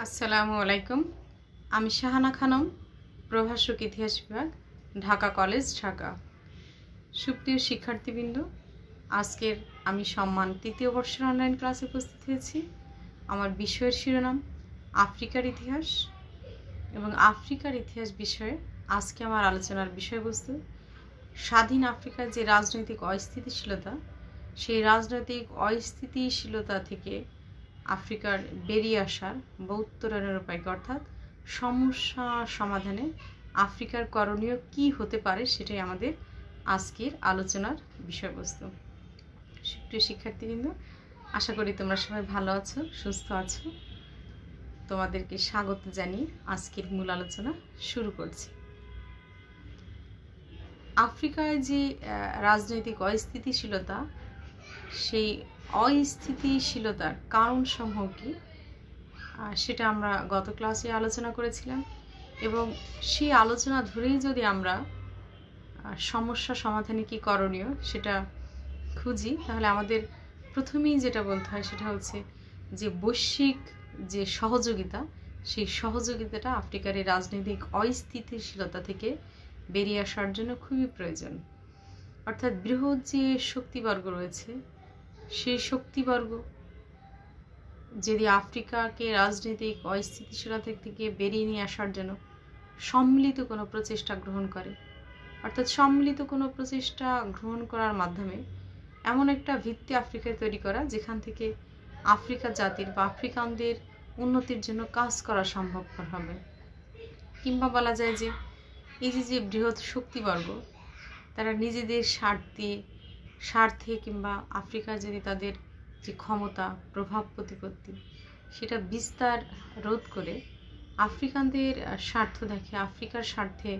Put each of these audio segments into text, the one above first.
আসসালামু আলাইকুম। আমি শাহানা খানম, প্রভাষক ইতিহাস বিভাগ, ঢাকা কলেজ, ঢাকা। সুপ্রিয় শিক্ষার্থীবৃন্দ, আজকের আমি সম্মান তৃতীয় বর্ষের অনলাইন ক্লাসে উপস্থিত হয়েছি। আমার বিষয়ের শিরোনাম আফ্রিকার ইতিহাস, এবং আফ্রিকার ইতিহাস বিষয়ে আজকে আমার আলোচনার বিষয়বস্তু স্বাধীন আফ্রিকার যে রাজনৈতিক অস্থিতিশীলতা, সেই রাজনৈতিক অস্থিতিশীলতা থেকে আফ্রিকার বেরিয়ে আসার বা উত্তরণের উপায়, অর্থাৎ সমস্যা সমাধানে আফ্রিকার করণীয় কি হতে পারে, সেটাই আমাদের আজকের আলোচনার বিষয়বস্তু। সুপ্রিয় শিক্ষার্থীবৃন্দ, আশা করি তোমরা সবাই ভালো আছো, সুস্থ আছো। তোমাদেরকে স্বাগত জানিয়ে আজকের মূল আলোচনা শুরু করছি। আফ্রিকায় যে রাজনৈতিক অস্থিতিশীলতা, সেই অস্থিতিশীলতার কারণসমূহ কি, সেটা আমরা গত ক্লাসে আলোচনা করেছিলাম, এবং সেই আলোচনা ধরেই যদি আমরা সমস্যা সমাধানে কি করণীয় সেটা খুঁজি, তাহলে আমাদের প্রথমেই যেটা বলতে হয় সেটা হচ্ছে যে বৈশ্বিক যে সহযোগিতা, সেই সহযোগিতাটা আফ্রিকার এই রাজনৈতিক অস্থিতিশীলতা থেকে বেরিয়ে আসার জন্য খুবই প্রয়োজন। অর্থাৎ বৃহৎ যে শক্তিবর্গ রয়েছে, সেই শক্তিবর্গ যদি আফ্রিকাকে রাজনৈতিক অস্থিতিশীলতা থেকে বেরিয়ে নিয়ে আসার জন্য সম্মিলিত কোনো প্রচেষ্টা গ্রহণ করে, অর্থাৎ সম্মিলিত কোনো প্রচেষ্টা গ্রহণ করার মাধ্যমে এমন একটা ভিত্তি আফ্রিকায় তৈরি করা, যেখান থেকে আফ্রিকা জাতির বা আফ্রিকানদের উন্নতির জন্য কাজ করা সম্ভবপর হবে। কিংবা বলা যায় যে এই যে বৃহৎ শক্তিবর্গ, তারা নিজেদের স্বার্থে কিংবা আফ্রিকা যদি তাদের যে ক্ষমতা, প্রভাব প্রতিপত্তি, সেটা বিস্তার রোধ করে আফ্রিকানদের স্বার্থ দেখে, আফ্রিকার স্বার্থে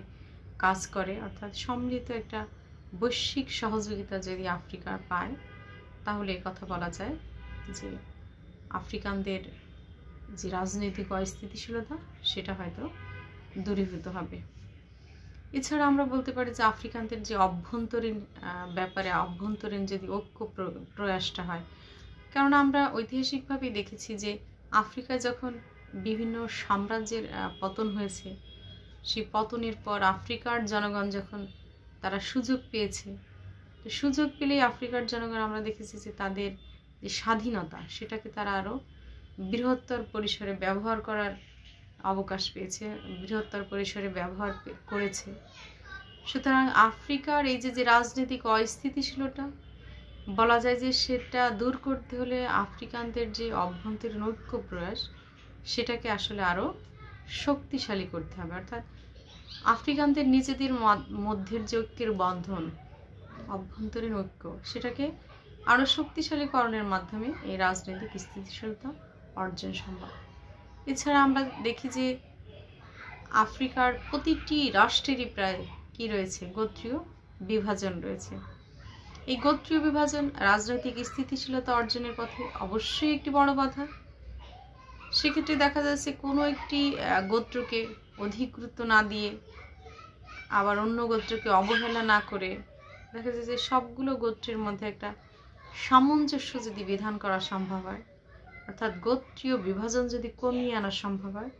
কাজ করে, অর্থাৎ সম্মিলিত একটা বৈশ্বিক সহযোগিতা যদি আফ্রিকা পায়, তাহলে কথা বলা যায় যে আফ্রিকানদের যে রাজনৈতিক অস্থিতিশীলতা, সেটা হয়তো দূরীভূত হবে। এছাড়া আমরা বলতে পারি যে আফ্রিকানদের যে অভ্যন্তরীণ ব্যাপারে অভ্যন্তরীণ যদি ঐক্য প্রয়াসটা হয়, কারণ আমরা ঐতিহাসিকভাবে দেখেছি যে আফ্রিকায় যখন বিভিন্ন সাম্রাজ্যের পতন হয়েছে, সেই পতনের পর আফ্রিকার জনগণ যখন তারা সুযোগ পেয়েছে, তো সুযোগ পেলেই আফ্রিকার জনগণ আমরা দেখেছি যে তাদের যে স্বাধীনতা, সেটাকে তারা আরও বৃহত্তর পরিসরে ব্যবহার করার অবকাশ পেয়েছে, বৃহত্তর পরিসরে ব্যবহার করেছে। সুতরাং আফ্রিকার এই যে রাজনৈতিক অস্থিতিশীলতা, বলা যায় যে সেটা দূর করতে হলে আফ্রিকানদের যে অভ্যন্তরীণ ঐক্য প্রয়াস, সেটাকে আসলে আরও শক্তিশালী করতে হবে। অর্থাৎ আফ্রিকানদের নিজেদের মধ্যের যে ঐক্যের বন্ধন, অভ্যন্তরীণ ঐক্য, সেটাকে আরও শক্তিশালীকরণের মাধ্যমে এই রাজনৈতিক স্থিতিশীলতা অর্জন সম্ভব। এছাড়া আমরা দেখি যে আফ্রিকার প্রতিটি রাষ্ট্রেরই প্রায় কি রয়েছে, গোত্রীয় বিভাজন রয়েছে। এই গোত্রীয় বিভাজন রাজনৈতিক স্থিতিশীলতা অর্জনের পথে অবশ্যই একটি বড় বাধা। সেক্ষেত্রে দেখা যাচ্ছে কোনো একটি গোত্রকে অধিক গুরুত্ব না দিয়ে, আবার অন্য গোত্রকে অবহেলা না করে, দেখা যায় যে সবগুলো গোত্রের মধ্যে একটা সামঞ্জস্য যদি বিধান করা সম্ভব হয়, অর্থাৎ গোত্রীয় বিভাজন যদি কমিয়ে আনা সম্ভব হয়,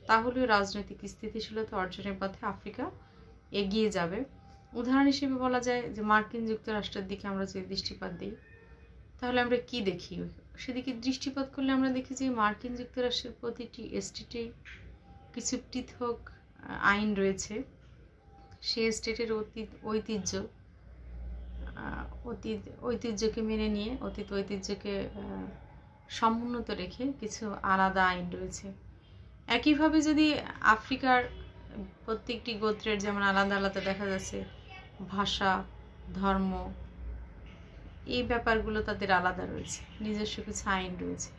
তাহলে রাজনৈতিক স্থিতিশীলতা অর্জনের পথে আফ্রিকা এগিয়ে যাবে। উদাহরণ হিসেবে বলা যায় যে মার্কিন যুক্তরাষ্ট্রের দিকে আমরা যদি দৃষ্টিপাত দিই, তাহলে আমরা কি দেখি? সেদিকে দৃষ্টিপাত করলে আমরা দেখি যে মার্কিন যুক্তরাষ্ট্রের প্রতিটি স্টেটে কিছু পৃথক আইন রয়েছে। সেই স্টেটের ঐতিহ্যকে মেনে নিয়ে, অতীত ঐতিহ্যকে সমুন্নত রেখে কিছু আলাদা আইন রয়েছে। একইভাবে যদি আফ্রিকার প্রত্যেকটি গোত্রের যেমন আলাদা আলাদা দেখা যাচ্ছে ভাষা, ধর্ম, এই ব্যাপারগুলো তাদের আলাদা রয়েছে, নিজস্ব কিছু আইন রয়েছে।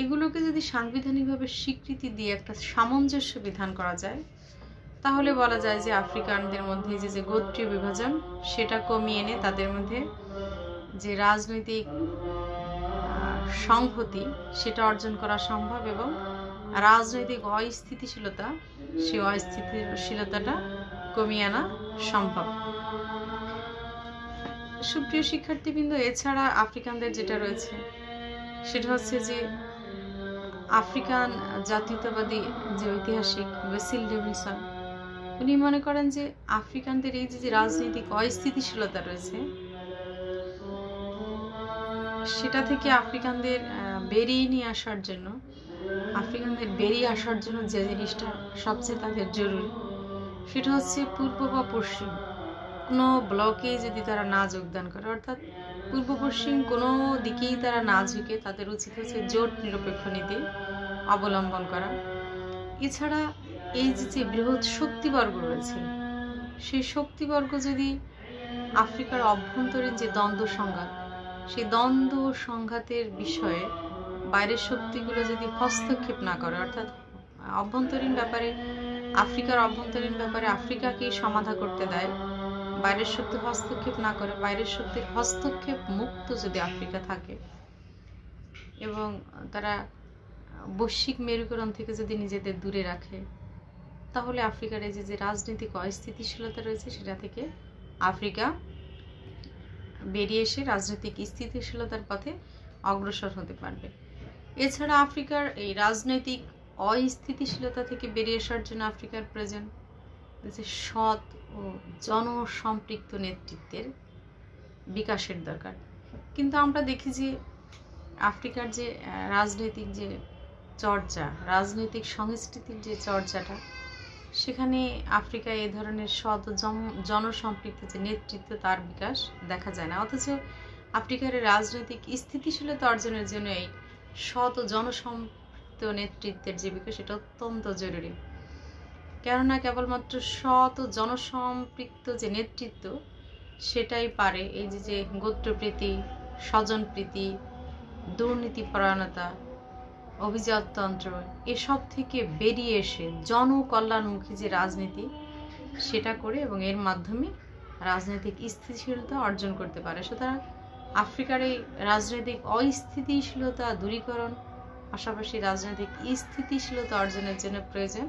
এগুলোকে যদি সাংবিধানিকভাবে স্বীকৃতি দিয়ে একটা সামঞ্জস্য বিধান করা যায়, তাহলে বলা যায় যে আফ্রিকানদের মধ্যে যে গোত্রীয় বিভাজন, সেটা কমিয়ে এনে তাদের মধ্যে যে রাজনৈতিক সংহতি, সেটা অর্জন করা সম্ভব, এবং রাজনৈতিক অস্থিতিশীলতা, সেই অস্থিতিশীলতাটা কমিয়ে আনা সম্ভব। সুপ্রিয় শিক্ষার্থীবৃন্দ, এছাড়া আফ্রিকানদের যেটা রয়েছে সেটা হচ্ছে যে আফ্রিকান জাতীয়তাবাদী যে ঐতিহাসিক বেসিল ডেভিডসন, উনি মনে করেন যে আফ্রিকানদের এই যে রাজনৈতিক অস্থিতিশীলতা রয়েছে, সেটা থেকে আফ্রিকানদের বেরিয়ে নিয়ে আসার জন্য, আফ্রিকানদের বেরিয়ে আসার জন্য যে জিনিসটা সবচেয়ে তাদের জরুরি, সেটা হচ্ছে পূর্ব বা পশ্চিম কোনো ব্লকেই যদি তারা না যোগদান করে, অর্থাৎ পূর্ব পশ্চিম কোনো দিকেই তারা না ঝুঁকে তাদের উচিত হচ্ছে জোট নিরপেক্ষ নীতি অবলম্বন করা। এছাড়া এই যে বৃহৎ শক্তিবর্গ রয়েছে, সেই শক্তিবর্গ যদি আফ্রিকার অভ্যন্তরীণ যে দ্বন্দ্ব সংঘাত, সেই দ্বন্দ্ব সংঘাতের বিষয়ে বাইরের শক্তিগুলো যদি হস্তক্ষেপ না করে, অর্থাৎ অভ্যন্তরীণ ব্যাপারে আফ্রিকার অভ্যন্তরীণ ব্যাপারে আফ্রিকাকেই সমাধা করতে দেয়, বাইরের শক্তি হস্তক্ষেপ না করে, বাইরের শক্তির হস্তক্ষেপ মুক্ত যদি আফ্রিকা থাকে এবং তারা বৈশ্বিক মেরুকরণ থেকে যদি নিজেদের দূরে রাখে, তাহলে আফ্রিকার এই যে রাজনৈতিক অস্থিতিশীলতা রয়েছে সেটা থেকে আফ্রিকা বেরিয়ে এসে রাজনৈতিক স্থিতিশীলতার পথে অগ্রসর হতে পারবে। এছাড়া আফ্রিকার এই রাজনৈতিক অস্থিতিশীলতা থেকে বেরিয়ে আসার জন্য আফ্রিকার প্রয়োজন সৎ ও জনসম্পৃক্ত নেতৃত্বের বিকাশের দরকার। কিন্তু আমরা দেখি যে আফ্রিকার যে রাজনৈতিক যে চর্চা, রাজনৈতিক সংস্কৃতির যে চর্চাটা, সেখানে আফ্রিকায় এ ধরনের সৎ জনসম্পৃক্ত যে নেতৃত্ব তার বিকাশ দেখা যায় না। অথচ আফ্রিকার রাজনৈতিক স্থিতিশীলতা অর্জনের জন্য এই সৎ ও জনসম্পৃক্ত নেতৃত্বের যে বিকাশ, এটা অত্যন্ত জরুরি। কেননা কেবলমাত্র সৎ ও জনসম্পৃক্ত যে নেতৃত্ব, সেটাই পারে এই যে গোত্রপ্রীতি, স্বজনপ্রীতি, দুর্নীতিপরায়ণতা, অভিজাততন্ত্র এসব থেকে বেরিয়ে এসে জনকল্যাণমুখী যে রাজনীতি সেটা করে এবং এর মাধ্যমে রাজনৈতিক স্থিতিশীলতা অর্জন করতে পারে। সুতরাং আফ্রিকার এই রাজনৈতিক অস্থিতিশীলতা দূরীকরণ, পাশাপাশি রাজনৈতিক স্থিতিশীলতা অর্জনের জন্য প্রয়োজন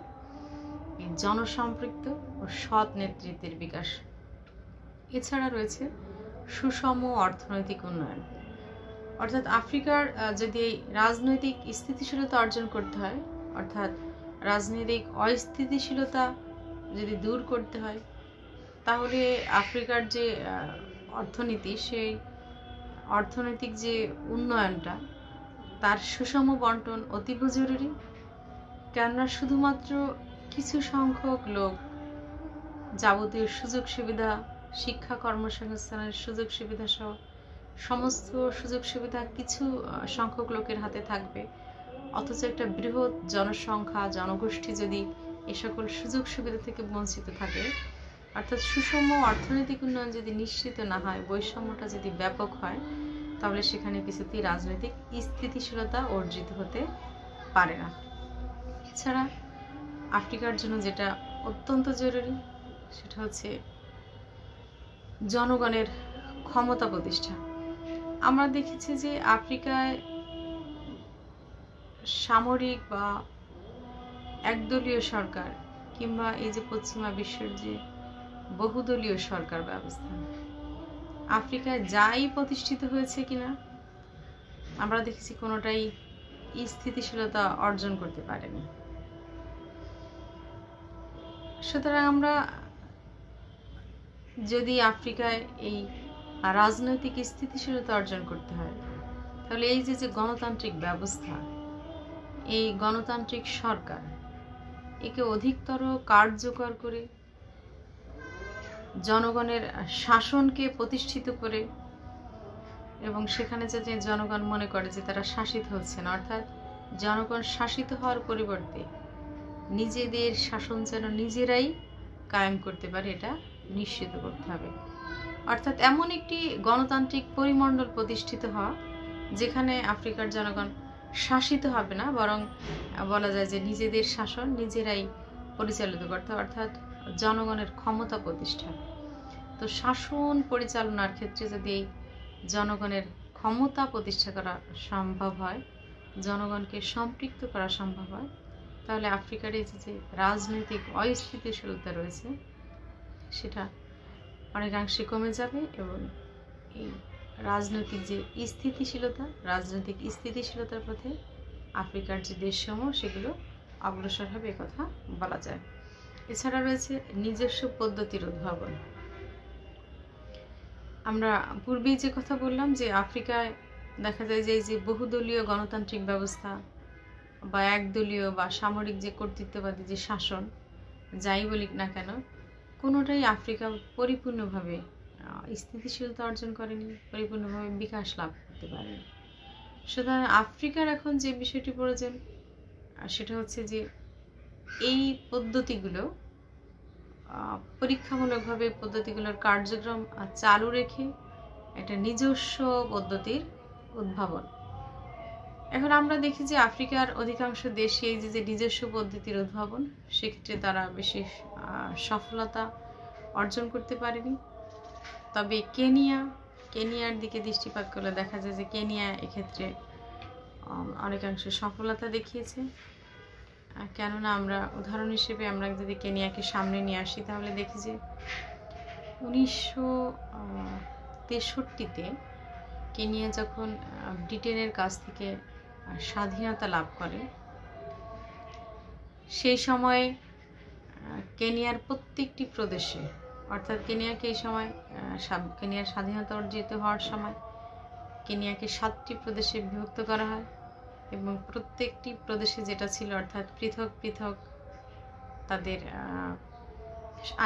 জনসম্পৃক্ত ও সৎ নেতৃত্বের বিকাশ। এছাড়া রয়েছে সুষম অর্থনৈতিক উন্নয়ন। অর্থাৎ আফ্রিকার যদি রাজনৈতিক স্থিতিশীলতা অর্জন করতে হয়, অর্থাৎ রাজনৈতিক অস্থিতিশীলতা যদি দূর করতে হয়, তাহলে আফ্রিকার যে অর্থনীতি, সেই অর্থনৈতিক যে উন্নয়নটা, তার সুষম বন্টন অতীব জরুরি। কেননা শুধুমাত্র কিছু সংখ্যক লোক যাবতীয় সুযোগ সুবিধা, শিক্ষা, কর্মসংস্থানের সুযোগ সুবিধা সহ সমস্ত সুযোগ সুবিধা কিছু সংখ্যক লোকের হাতে থাকবে, অথচ একটা বৃহৎ জনসংখ্যা, জনগোষ্ঠী যদি এ সকল সুযোগ সুবিধা থেকে বঞ্চিত থাকে, অর্থাৎ সুষম অর্থনৈতিক উন্নয়ন যদি নিশ্চিত না হয়, বৈষম্যটা যদি ব্যাপক হয়, তাহলে সেখানে কিছুতেই রাজনৈতিক স্থিতিশীলতা অর্জিত হতে পারে না। এছাড়া আফ্রিকার জন্য যেটা অত্যন্ত জরুরি, সেটা হচ্ছে জনগণের ক্ষমতা প্রতিষ্ঠা। আমরা দেখেছি যে আফ্রিকায় সামরিক বা একদলীয় সরকার কিংবা এই যে পশ্চিমা বিশ্বের যে বহুদলীয় সরকার ব্যবস্থা, আফ্রিকায় যাই প্রতিষ্ঠিত হয়েছে কিনা, আমরা দেখেছি কোনোটাই স্থিতিশীলতা অর্জন করতে পারেনি। সুতরাং আমরা যদি আফ্রিকায় এই রাজনৈতিক স্থিতিশীলতা অর্জন করতে হয়, তাহলে এই যে গণতান্ত্রিক ব্যবস্থা, এই গণতান্ত্রিক সরকার, একে অধিকতর কার্যকর করে জনগণের শাসনকে প্রতিষ্ঠিত করে, এবং সেখানে যাতে জনগণ মনে করে যে তারা শাসিত হচ্ছে না, অর্থাৎ জনগণ শাসিত হওয়ার পরিবর্তে নিজেদের শাসন যেন নিজেরাই কায়েম করতে পারে, এটা নিশ্চিত করতে হবে। অর্থাৎ এমন একটি গণতান্ত্রিক পরিমণ্ডল প্রতিষ্ঠিত হওয়া যেখানে আফ্রিকার জনগণ শাসিত হবে না, বরং বলা যায় যে নিজেদের শাসন নিজেরাই পরিচালিত করতে, অর্থাৎ জনগণের ক্ষমতা প্রতিষ্ঠা। তো শাসন পরিচালনার ক্ষেত্রে যদি এই জনগণের ক্ষমতা প্রতিষ্ঠা করা সম্ভব হয়, জনগণকে সম্পৃক্ত করা সম্ভব হয়, তাহলে আফ্রিকার এই যে রাজনৈতিক অস্থিতিশীলতা রয়েছে সেটা অনেকাংশে কমে যাবে এবং এই রাজনৈতিক যে স্থিতিশীলতা, রাজনৈতিক স্থিতিশীলতার পথে আফ্রিকার যে দেশসমূহ সেগুলো অগ্রসর হবে একথা বলা যায়। এছাড়া রয়েছে নিজস্ব পদ্ধতির উদ্ভাবন। আমরা পূর্বেই যে কথা বললাম যে আফ্রিকায় দেখা যায় যে এই যে বহুদলীয় গণতান্ত্রিক ব্যবস্থা বা একদলীয় বা সামরিক যে কর্তৃত্ববাদী যে শাসন যাই বলিক না কেন, কোনোটাই আফ্রিকা পরিপূর্ণভাবে স্থিতিশীলতা অর্জন করেনি, পরিপূর্ণভাবে বিকাশ লাভ করতে পারেনি। সুতরাং আফ্রিকার এখন যে বিষয়টি প্রয়োজন সেটা হচ্ছে যে এই পদ্ধতিগুলো পরীক্ষামূলকভাবে পদ্ধতিগুলোর কার্যক্রম চালু রেখে একটা নিজস্ব পদ্ধতির উদ্ভাবন। এখন আমরা দেখি যে আফ্রিকার অধিকাংশ দেশে এই যে নিজস্ব পদ্ধতির উদ্ভাবন, সেক্ষেত্রে তারা বিশেষ সফলতা অর্জন করতে পারেনি। তবে কেনিয়ার দিকে দৃষ্টিপাত করলে দেখা যায় যে কেনিয়া এক্ষেত্রে অনেকাংশ সফলতা দেখিয়েছে। কেননা আমরা উদাহরণ হিসেবে আমরা যদি কেনিয়াকে সামনে নিয়ে আসি তাহলে দেখি যে 1963-তে কেনিয়া যখন ব্রিটেনের কাছ থেকে স্বাধীনতা লাভ করে, সেই সময়ে কেনিয়ার প্রত্যেকটি প্রদেশে, অর্থাৎ কেনিয়াকে এই সময় কেনিয়ার স্বাধীনতা অর্জিত হওয়ার সময় কেনিয়াকে 7টি প্রদেশে বিভক্ত করা হয় এবং প্রত্যেকটি প্রদেশে যেটা ছিল অর্থাৎ পৃথক পৃথক তাদের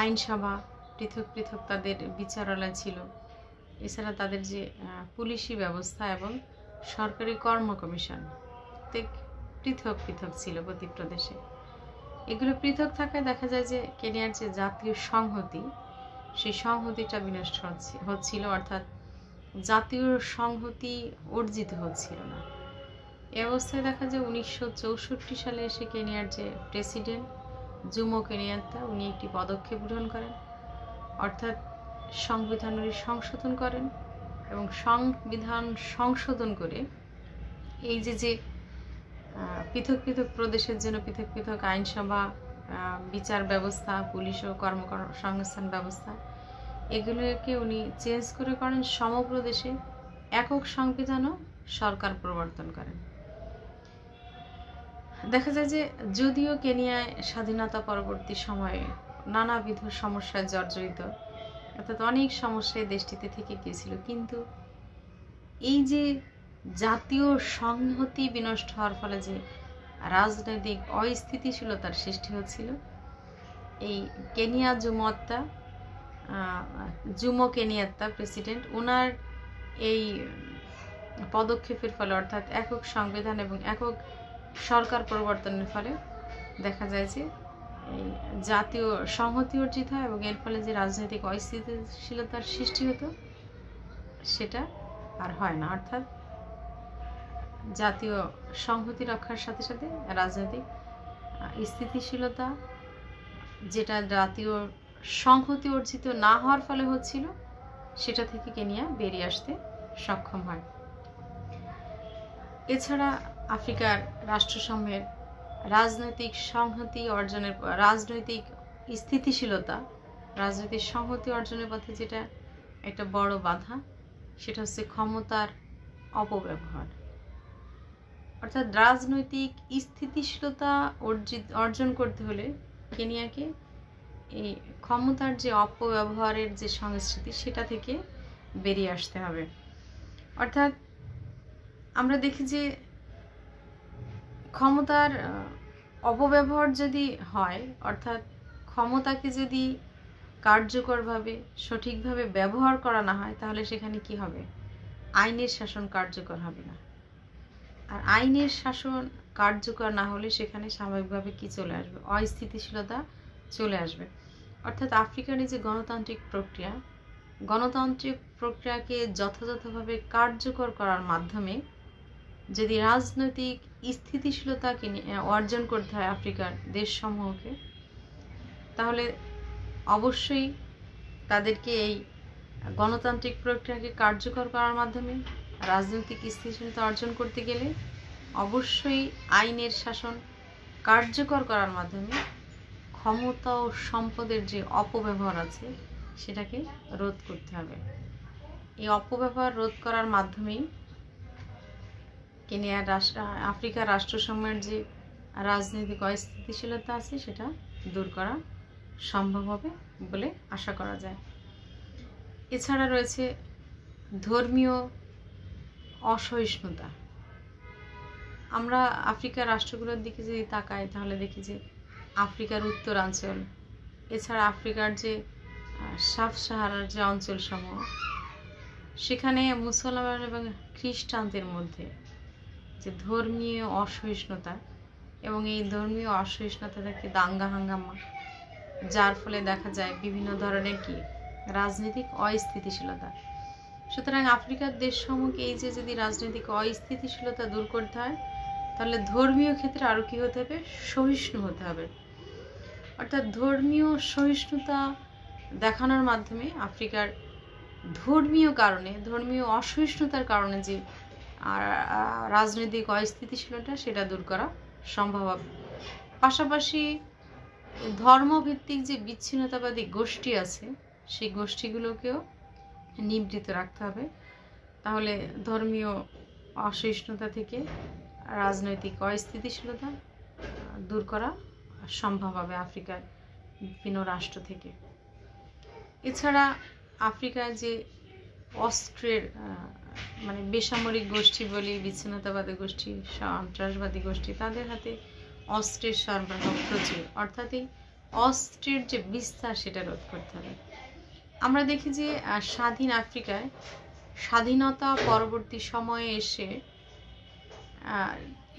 আইনসভা, পৃথক পৃথক তাদের বিচারালয় ছিল। এছাড়া তাদের যে পুলিশি ব্যবস্থা এবং সরকারি কর্ম কমিশন পৃথক পৃথক ছিল প্রতি প্রদেশে। এগুলো পৃথক থাকায় দেখা যায় যে কেনিয়ার যে জাতীয় সংহতি, সেই সংহতিটা বিনষ্ট হচ্ছিল, অর্থাৎ জাতীয় সংহতি অর্জিত হচ্ছিল না। এই অবস্থায় দেখা যায় 1964 সালে এসে কেনিয়ার যে প্রেসিডেন্ট জোমো কেনিয়াত্তা, উনি একটি পদক্ষেপ গ্রহণ করেন, অর্থাৎ সংবিধানের সংশোধন করেন এবং সংবিধান সংশোধন করে এই যে পৃথক পৃথক প্রদেশের জন্য পৃথক পৃথক আইনসভা, বিচার ব্যবস্থা, পুলিশ ও কর্মসংস্থান ব্যবস্থা, এগুলোকে উনি চেঞ্জ করে করেন সমপ্রদেশে একক সংবিধান ও সরকার প্রবর্তন করেন। দেখা যায় যে যদিও কেনিয়ায় স্বাধীনতা পরবর্তী সময়ে নানাবিধ সমস্যায় জর্জরিত, অর্থাৎ অনেক সমস্যায় দেশটিতে থেকে গিয়েছিল, কিন্তু এই যে জাতীয় সংহতি বিনষ্ট হওয়ার ফলে যে রাজনৈতিক অস্থিতিশীলতার সৃষ্টি হচ্ছিল, এই কেনিয়া জোমো কেনিয়াত্তা প্রেসিডেন্ট, ওনার এই পদক্ষেপের ফলে অর্থাৎ একক সংবিধান এবং একক সরকার পরিবর্তনের ফলে দেখা যায় যে এই জাতীয় সংহতি অর্জিত হয় এবং এর ফলে যে রাজনৈতিক অস্থিতিশীলতার সৃষ্টি হতো সেটা আর হয় না। অর্থাৎ জাতীয় সংহতি রক্ষার সাথে সাথে রাজনৈতিক স্থিতিশীলতা, যেটা জাতীয় সংহতি অর্জিত না হওয়ার ফলে হচ্ছিল, সেটা থেকে কেনিয়া বেরিয়ে আসতে সক্ষম হয়। এছাড়া আফ্রিকার রাষ্ট্রসমূহের রাজনৈতিক সংহতি অর্জনের, রাজনৈতিক স্থিতিশীলতা, রাজনৈতিক সংহতি অর্জনের পথে যেটা একটা বড় বাধা, সেটা হচ্ছে ক্ষমতার অপব্যবহার। অর্থাৎ রাজনৈতিক স্থিতিশীলতা অর্জন করতে হলে কেনিয়াকে এই ক্ষমতার যে অপব্যবহারের যে সংস্কৃতি, সেটা থেকে বেরিয়ে আসতে হবে। অর্থাৎ আমরা দেখি যে ক্ষমতার অপব্যবহার যদি হয়, অর্থাৎ ক্ষমতাকে যদি কার্যকরভাবে সঠিকভাবে ব্যবহার করা না হয়, তাহলে সেখানে কি হবে? আইনের শাসন কার্যকর হবে না। আর আইনের শাসন কার্যকর না হলে সেখানে স্বাভাবিকভাবে কি চলে আসবে? অস্থিতিশীলতা চলে আসবে। অর্থাৎ আফ্রিকার এই যে গণতান্ত্রিক প্রক্রিয়াকে যথাযথভাবে কার্যকর করার মাধ্যমে যদি রাজনৈতিক স্থিতিশীলতাকে অর্জন করতে হয় আফ্রিকার দেশসমূহকে, তাহলে অবশ্যই তাদেরকে এই গণতান্ত্রিক প্রক্রিয়াকে কার্যকর করার মাধ্যমে রাজনৈতিক স্থিতিশীলতা অর্জন করতে গেলে অবশ্যই আইনের শাসন কার্যকর করার মাধ্যমে ক্ষমতা ও সম্পদের যে অপব্যবহার আছে সেটাকে রোধ করতে হবে। এই অপব্যবহার রোধ করার মাধ্যমেই কেনিয়ার আফ্রিকার রাষ্ট্রসমূহের যে রাজনৈতিক অস্থিতিশীলতা আছে সেটা দূর করা সম্ভব হবে বলে আশা করা যায়। এছাড়া রয়েছে ধর্মীয় অসহিষ্ণুতা। আমরা আফ্রিকার রাষ্ট্রগুলোর দিকে যদি তাকাই তাহলে দেখি যে আফ্রিকার উত্তরাঞ্চল, এছাড়া আফ্রিকার যে সাব সাহারার যে অঞ্চলসমূহ, সেখানে মুসলমান এবং খ্রিস্টানদের মধ্যে যে ধর্মীয় অসহিষ্ণুতা, এবং এই ধর্মীয় অসহিষ্ণুতা থেকে দাঙ্গা হাঙ্গামা, যার ফলে দেখা যায় বিভিন্ন ধরনের কি রাজনৈতিক অস্থিতিশীলতা। সুতরাং আফ্রিকার দেশসমূহকে এই যে যদি রাজনৈতিক অস্থিতিশীলতা দূর করতে হয়, তাহলে ধর্মীয় ক্ষেত্রে আরও কী হতে হবে? সহিষ্ণু হতে হবে। অর্থাৎ ধর্মীয় সহিষ্ণুতা দেখানোর মাধ্যমে আফ্রিকার ধর্মীয় কারণে, ধর্মীয় অসহিষ্ণুতার কারণে যে রাজনৈতিক অস্থিতিশীলতা সেটা দূর করা সম্ভব হবে। পাশাপাশি ধর্মভিত্তিক যে বিচ্ছিন্নতাবাদী গোষ্ঠী আছে, সেই গোষ্ঠীগুলোকেও নিবৃত রাখতে হবে। তাহলে ধর্মীয় অসহিষ্ণুতা থেকে রাজনৈতিক অস্থিতিশীলতা দূর করা সম্ভব হবে আফ্রিকার বিভিন্ন রাষ্ট্র থেকে। এছাড়া আফ্রিকায় যে অস্ত্রের মানে বেসামরিক গোষ্ঠী বলি, বিচ্ছিন্নতাবাদী গোষ্ঠী, সন্ত্রাসবাদী গোষ্ঠী, তাদের হাতে অস্ত্রের সরবরাহ প্রচুর, অর্থাৎ এই অস্ত্রের যে বিস্তার সেটা রোধ করতে হবে। আমরা দেখি যে স্বাধীন আফ্রিকায় স্বাধীনতা পরবর্তী সময়ে এসে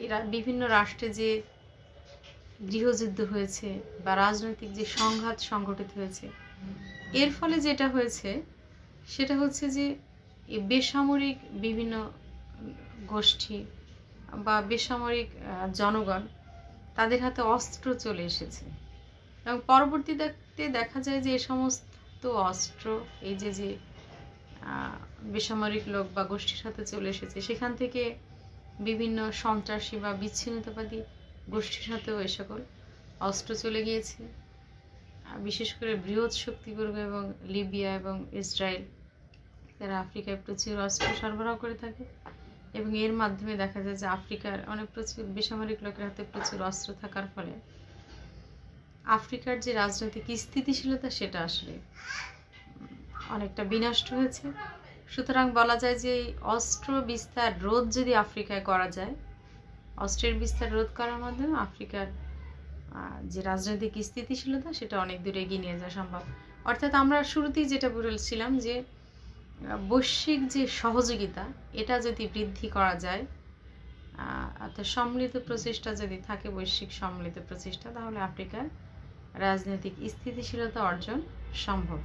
এরা বিভিন্ন রাষ্ট্রে যে গৃহযুদ্ধ হয়েছে বা রাজনৈতিক যে সংঘাত সংঘটিত হয়েছে, এর ফলে যেটা হয়েছে সেটা হচ্ছে যে এই বেসামরিক বিভিন্ন গোষ্ঠী বা বেসামরিক জনগণ, তাদের হাতে অস্ত্র চলে এসেছে, এবং পরবর্তীতে দেখা যায় যে এ সমস্ত অস্ত্র এই যে যে বেসামরিক লোক বা গোষ্ঠীর সাথে চলে এসেছে, সেখান থেকে বিভিন্ন সন্ত্রাসী বা বিচ্ছিন্নতাবাদী গোষ্ঠীর সাথেও এ সকল অস্ত্র চলে গিয়েছে। বিশেষ করে বৃহৎ শক্তিবর্গ এবং লিবিয়া এবং ইসরায়েল, তারা আফ্রিকায় প্রচুর অস্ত্র সরবরাহ করে থাকে, এবং এর মাধ্যমে দেখা যায় যে আফ্রিকার অনেক প্রচুর বেসামরিক লোকের হাতে প্রচুর অস্ত্র থাকার ফলে আফ্রিকার যে রাজনৈতিক স্থিতিশীলতা সেটা আসলে অনেকটা বিনষ্ট হয়েছে। সুতরাং বলা যায় যে এই অস্ত্র বিস্তার রোধ যদি আফ্রিকায় করা যায়, অস্ত্রের বিস্তার রোধ করার মাধ্যমে আফ্রিকার যে রাজনৈতিক স্থিতিশীলতা সেটা অনেক দূরে এগিয়ে নিয়ে যাওয়া সম্ভব। অর্থাৎ আমরা শুরুতেই যেটা বলেছিলাম যে বৈশ্বিক যে সহযোগিতা, এটা যদি বৃদ্ধি করা যায়, অর্থাৎ সম্মিলিত প্রচেষ্টা যদি থাকে, বৈশ্বিক সম্মিলিত প্রচেষ্টা, তাহলে আফ্রিকার রাজনৈতিক স্থিতিশীলতা অর্জন সম্ভব।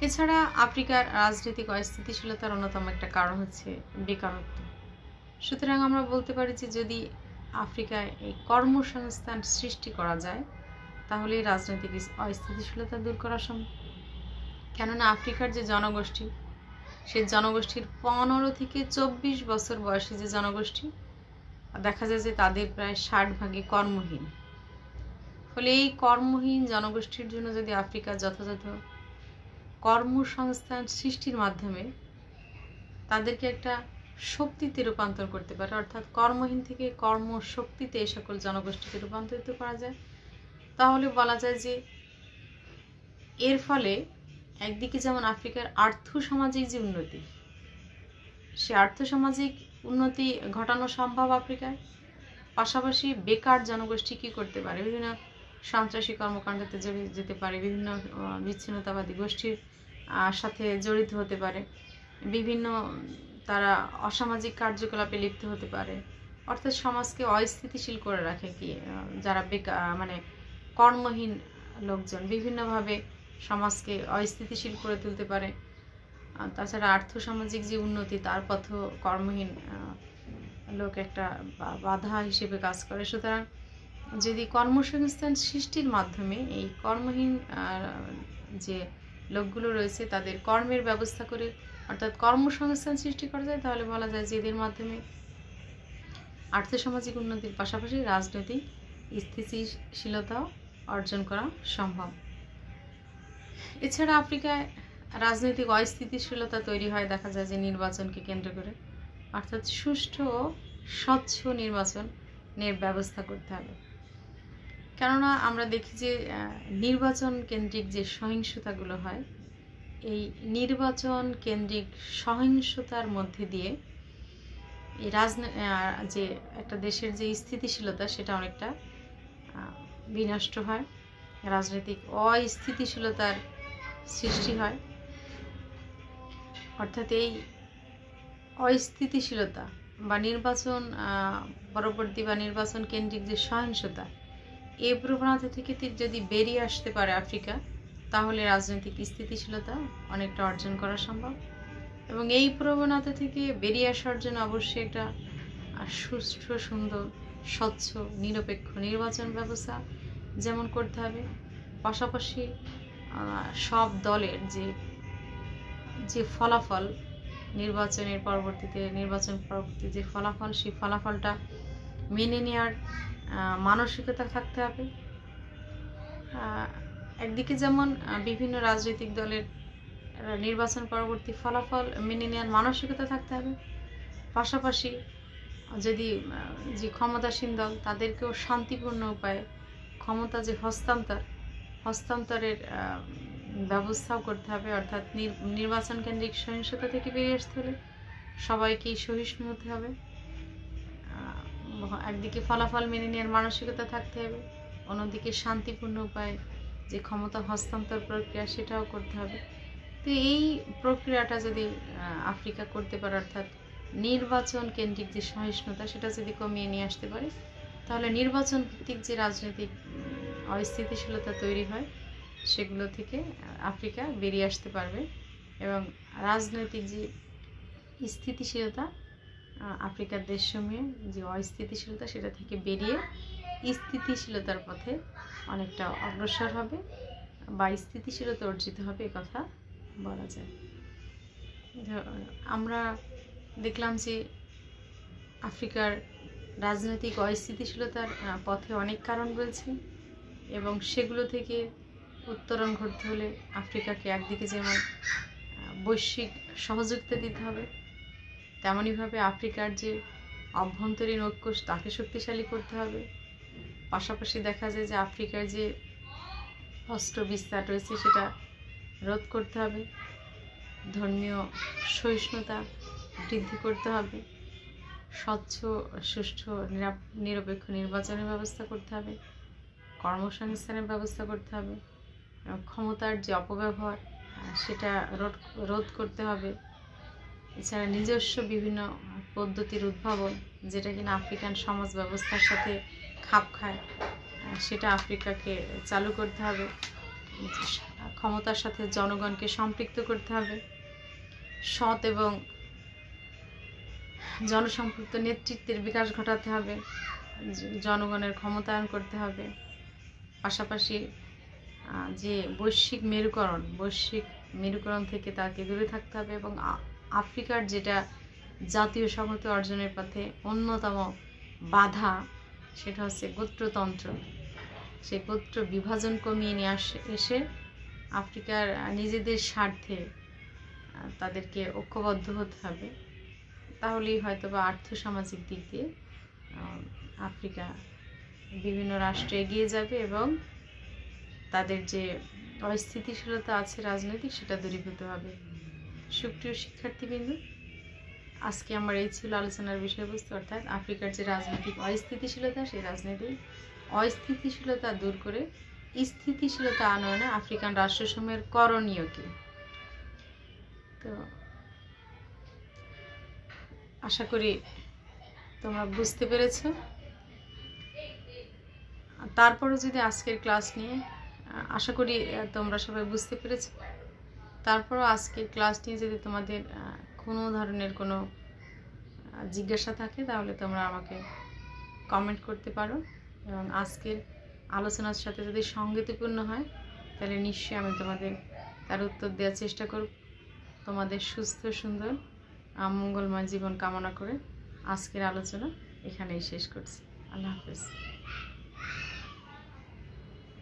এছাড়া আফ্রিকার রাজনৈতিক অস্থিতিশীলতার অন্যতম একটা কারণ হচ্ছে বেকারত্ব। সুতরাং আমরা বলতে পারি যে যদি আফ্রিকায় এই কর্মসংস্থান সৃষ্টি করা যায়, তাহলে রাজনৈতিক অস্থিতিশীলতা দূর করা সম্ভব। কেননা আফ্রিকার যে জনগোষ্ঠী, সেই জনগোষ্ঠীর 15 থেকে 24 বছর বয়সী যে জনগোষ্ঠী, দেখা যায় যে তাদের প্রায় 60% কর্মহীন। ফলে এই কর্মহীন জনগোষ্ঠীর জন্য যদি আফ্রিকা যথাযথ কর্মসংস্থান সৃষ্টির মাধ্যমে তাদেরকে একটা শক্তিতে রূপান্তর করতে পারে, অর্থাৎ কর্মহীন থেকে কর্মশক্তিতে এই সকল জনগোষ্ঠীকে রূপান্তরিত করা যায়, তাহলে বলা যায় যে এর ফলে একদিকে যেমন আফ্রিকার আর্থসামাজিক যে উন্নতি, সে আর্থসামাজিক উন্নতি ঘটানো সম্ভব আফ্রিকায়। পাশাপাশি বেকার জনগোষ্ঠী কী করতে পারে? বিভিন্ন সন্ত্রাসী কর্মকাণ্ডতে যেতে পারে, বিভিন্ন বিচ্ছিন্নতাবাদী গোষ্ঠীর সাথে জড়িত হতে পারে, বিভিন্ন তারা অসামাজিক কার্যকলাপে লিপ্ত হতে পারে, অর্থাৎ সমাজকে অস্থিতিশীল করে রাখে কি যারা মানে কর্মহীন লোকজন বিভিন্নভাবে সমাজকে অস্থিতিশীল করে তুলতে পারে। তাছাড়া আর্থসামাজিক যে উন্নতি, তার পথেও কর্মহীন লোক একটা বাধা হিসেবে কাজ করে। সুতরাং যদি কর্মসংস্থান সৃষ্টির মাধ্যমে এই কর্মহীন যে লোকগুলো রয়েছে তাদের কর্মের ব্যবস্থা করে, অর্থাৎ কর্মসংস্থান সৃষ্টি করা যায়, তাহলে বলা যায় যে এদের মাধ্যমে আর্থসামাজিক উন্নতির পাশাপাশি রাজনৈতিক স্থিতিশীলতাও অর্জন করা সম্ভব। এছাড়া আফ্রিকায় রাজনৈতিক অস্থিতিশীলতা তৈরি হয় দেখা যায় যে নির্বাচনকে কেন্দ্র করে। অর্থাৎ সুষ্ঠু ও স্বচ্ছ নির্বাচনের ব্যবস্থা করতে হবে। কেননা আমরা দেখি যে নির্বাচন কেন্দ্রিক যে সহিংসতাগুলো হয়, এই নির্বাচন কেন্দ্রিক সহিংসতার মধ্যে দিয়ে এই যে একটা দেশের যে স্থিতিশীলতা সেটা অনেকটা বিনষ্ট হয়, রাজনৈতিক অস্থিতিশীলতার সৃষ্টি হয়। অর্থাৎ এই অস্থিতিশীলতা বা নির্বাচন পরবর্তী বা নির্বাচন কেন্দ্রিক যে সহিংসতা, এই প্রবণতা থেকে যদি বেরিয়ে আসতে পারে আফ্রিকা, তাহলে রাজনৈতিক স্থিতিশীলতা অনেকটা অর্জন করা সম্ভব। এবং এই প্রবণতা থেকে বেরিয়ে আসার জন্য অবশ্যই একটা সুষ্ঠু, সুন্দর, স্বচ্ছ, নিরপেক্ষ নির্বাচন ব্যবস্থা যেমন করতে হবে, পাশাপাশি সব দলের যে ফলাফল পরবর্তীতে যে ফলাফল, সেই ফলাফলটা মেনে নেওয়ার মানসিকতা থাকতে হবে। একদিকে যেমন বিভিন্ন রাজনৈতিক দলের নির্বাচন পরবর্তী ফলাফল মেনে নেওয়ার মানসিকতা থাকতে হবে, পাশাপাশি যদি যে ক্ষমতাসীন দল তাদেরকেও শান্তিপূর্ণ উপায়ে ক্ষমতা যে হস্তান্তরের ব্যবস্থাও করতে হবে। অর্থাৎ নির্বাচন কেন্দ্রিক সহিংসতা থেকে বেরিয়ে আসতে হলে সবাইকেই সহিষ্ণু হতে হবে। একদিকে ফলাফল মেনে নেওয়ার মানসিকতা থাকতে হবে, অন্যদিকে শান্তিপূর্ণ উপায়ে যে ক্ষমতা হস্তান্তর প্রক্রিয়া সেটাও করতে হবে। তো এই প্রক্রিয়াটা যদি আফ্রিকা করতে পারে, অর্থাৎ নির্বাচন কেন্দ্রিক যে সহিষ্ণুতা সেটা যদি কমিয়ে নিয়ে আসতে পারে, তাহলে নির্বাচন ভিত্তিক যে রাজনৈতিক অস্থিতিশীলতা তৈরি হয় সেগুলো থেকে আফ্রিকা বেরিয়ে আসতে পারবে এবং রাজনৈতিক যে স্থিতিশীলতা, আফ্রিকার দেশসমূহে যে অস্থিতিশীলতা সেটা থেকে বেরিয়ে স্থিতিশীলতার পথে অনেকটা অগ্রসর হবে বা স্থিতিশীলতা অর্জিত হবে, কথা বলা যায়। আমরা দেখলাম যে আফ্রিকার রাজনৈতিক অস্থিতিশীলতার পথে অনেক কারণ রয়েছে এবং সেগুলো থেকে উত্তরণ ঘটতে হলে আফ্রিকাকে একদিকে যেমন বৈশ্বিক সহযোগিতা দিতে হবে, তেমনইভাবে আফ্রিকার যে অভ্যন্তরীণ ঐক্য তাকে শক্তিশালী করতে হবে। পাশাপাশি দেখা যায় যে আফ্রিকার যে অস্ত্র বিস্তার রয়েছে সেটা রোধ করতে হবে, ধর্মীয় সহিষ্ণুতা বৃদ্ধি করতে হবে, স্বচ্ছ, সুষ্ঠু, নিরপেক্ষ নির্বাচনের ব্যবস্থা করতে হবে, কর্মসংস্থানের ব্যবস্থা করতে হবে, ক্ষমতার যে অপব্যবহার সেটা রোধ করতে হবে। এছাড়া নিজস্ব বিভিন্ন পদ্ধতির উদ্ভাবন, যেটা কিনা আফ্রিকান সমাজ ব্যবস্থার সাথে খাপ খায়, সেটা আফ্রিকাকে চালু করতে হবে। ক্ষমতার সাথে জনগণকে সম্পৃক্ত করতে হবে, সৎ এবং জনসম্পৃক্ত নেতৃত্বের বিকাশ ঘটাতে হবে, জনগণের ক্ষমতায়ন করতে হবে। পাশাপাশি যে বৈশ্বিক মেরুকরণ থেকে তাকে দূরে থাকতে হবে এবং আফ্রিকার যেটা জাতীয় সংহতি অর্জনের পথে অন্যতম বাধা, সেটা হচ্ছে গোত্রতন্ত্র। সেই গোত্র বিভাজন কমিয়ে নিয়ে এসে আফ্রিকার নিজেদের স্বার্থে তাদেরকে ঐক্যবদ্ধ হতে হবে, তাহলেই হয়তো বা আর্থসামাজিক দিক দিয়ে আফ্রিকা বিভিন্ন রাষ্ট্রে এগিয়ে যাবে এবং তাদের যে অস্থিতিশীলতা আছে রাজনৈতিক, সেটা দূরীভূত হবে। সুপ্রিয় শিক্ষার্থীবৃন্দ, আজকে আমার এই ছিল আলোচনার বিষয়বস্তু, অর্থাৎ আফ্রিকার যে রাজনৈতিক অস্থিতিশীলতা, সেই রাজনৈতিক অস্থিতিশীলতা দূর করে স্থিতিশীলতা আনয়নে আফ্রিকান রাষ্ট্রসমূহের করণীয় কি। তো আশা করি তোমরা বুঝতে পেরেছ। তারপরে যদি আজকের ক্লাস নিয়ে আশা করি তোমরা সবাই বুঝতে পেরেছ। তারপরও আজকের ক্লাস নিয়ে যদি তোমাদের কোনো ধরনের কোনো জিজ্ঞাসা থাকে, তাহলে তোমরা আমাকে কমেন্ট করতে পারো এবং আজকের আলোচনার সাথে যদি সঙ্গতিপূর্ণ হয়, তাহলে নিশ্চয়ই আমি তোমাদের তার উত্তর দেওয়ার চেষ্টা করব। তোমাদের সুস্থ, সুন্দর, মঙ্গলময় জীবন কামনা করে আজকের আলোচনা এখানেই শেষ করছি। আল্লাহ হাফেজ।